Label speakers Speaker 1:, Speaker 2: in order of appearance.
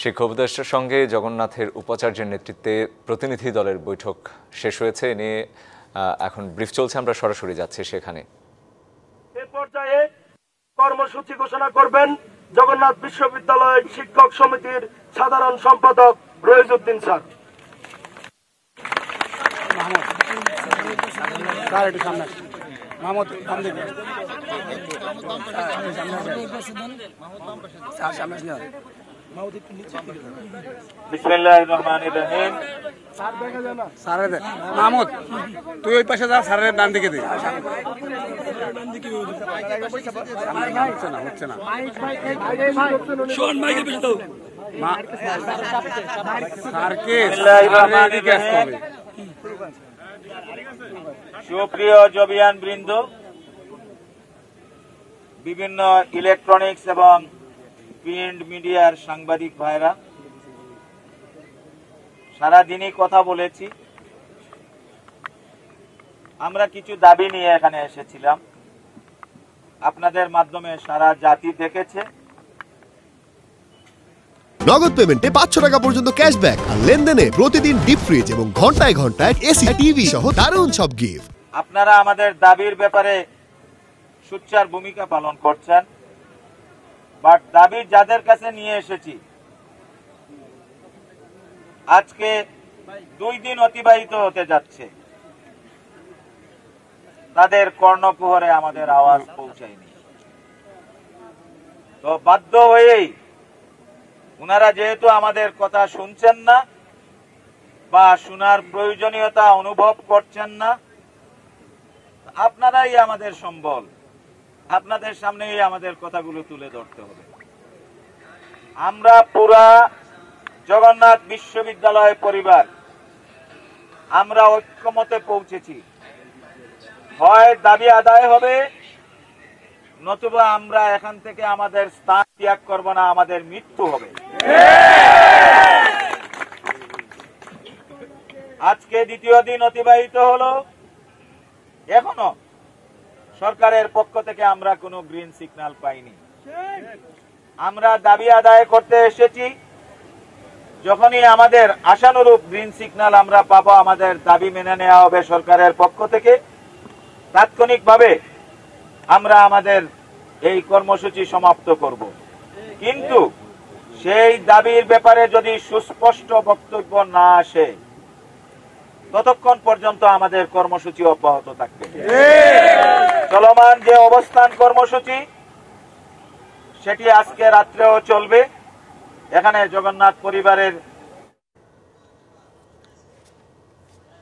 Speaker 1: শিক্ষা উপদেষ্টার সঙ্গে জগন্নাথের উপাচার্যের নেতৃত্বে প্রতিনিধি দলের বৈঠক শেষ হয়েছে। এ নিয়ে এখন ব্রিফ চলছে, আমরা সরাসরি যাচ্ছি সেখানে।
Speaker 2: এ পর্যায়ে কর্মসূচি ঘোষণা করবেন জগন্নাথ বিশ্ববিদ্যালয় শিক্ষক সমিতির সাধারণ সম্পাদক রইজউদ্দিন স্যার।
Speaker 3: বিসমিল্লাহির রহমানির রহিম।
Speaker 4: মাহমুদ তুই ওই পাশে যা, স্যারের ডান দিকে দে। হচ্ছে না
Speaker 3: সুপ্রিয় জবিয়ান বৃন্দ, বিভিন্ন ইলেকট্রনিক্স এবং প্রিন্ট মিডিয়ার সাংবাদিক ভাইরা, সারাদিনই কথা বলেছি। আমরা কিছু দাবি নিয়ে এখানে এসেছিলাম, আপনাদের মাধ্যমে সারা জাতি দেখেছে।
Speaker 5: নগদ পেমেন্টে 500 টাকা পর্যন্ত ক্যাশব্যাক আর লেনদেনে প্রতিদিন ডিপ ফ্রিজ এবং ঘন্টায় ঘন্টায় এসি টিভি সহ দারুণ সব গিফট।
Speaker 3: আপনারা আমাদের দাবির ব্যাপারে সোচ্চার ভূমিকা পালন করছেন, বাট দাবি যাদের কাছে নিয়ে এসেছি, আজকে 2 দিন অতিবাহিত হতে যাচ্ছে, তাদের কর্ণকুহরে আমাদের আওয়াজ পৌঁছায়নি। তো বাধ্য হয়েই উনারা যেহেতু আমাদের কথা শুনছেন না বা শোনার প্রয়োজনীয়তা অনুভব করছেন না, আপনারাই আমাদের সম্বল, আপনাদের সামনেই আমাদের কথাগুলো তুলে ধরতে হবে। আমরা পুরা জগন্নাথ বিশ্ববিদ্যালয় পরিবার আমরা ঐক্যমতে পৌঁছেছি, হয় দাবি আদায় হবে, নতুবা আমরা এখান থেকে আমাদের স্থান ত্যাগ করব না, আমাদের মৃত্যু হবে। আজকে দ্বিতীয় দিন অতিবাহিত হলো, এখনো সরকারের পক্ষ থেকে আমরা কোনো গ্রিন সিগন্যাল পাইনি। আমরা দাবি আদায় করতে এসেছি, যখনই আমাদের আশানুরূপ গ্রিন সিগন্যাল আমরা পাবো, আমাদের দাবি মেনে নেওয়া হবে সরকারের পক্ষ থেকে, তাৎক্ষণিকভাবে আমরা আমাদের এই কর্মসূচি সমাপ্ত করব। কিন্তু সেই দাবির ব্যাপারে যদি সুস্পষ্ট বক্তব্য না আসে, ততক্ষণ পর্যন্ত আমাদের কর্মসূচি অব্যাহত থাকবে। চলমান যে অবস্থান কর্মসূচি, সেটি আজকে রাত্রেও চলবে। এখানে জগন্নাথ পরিবারের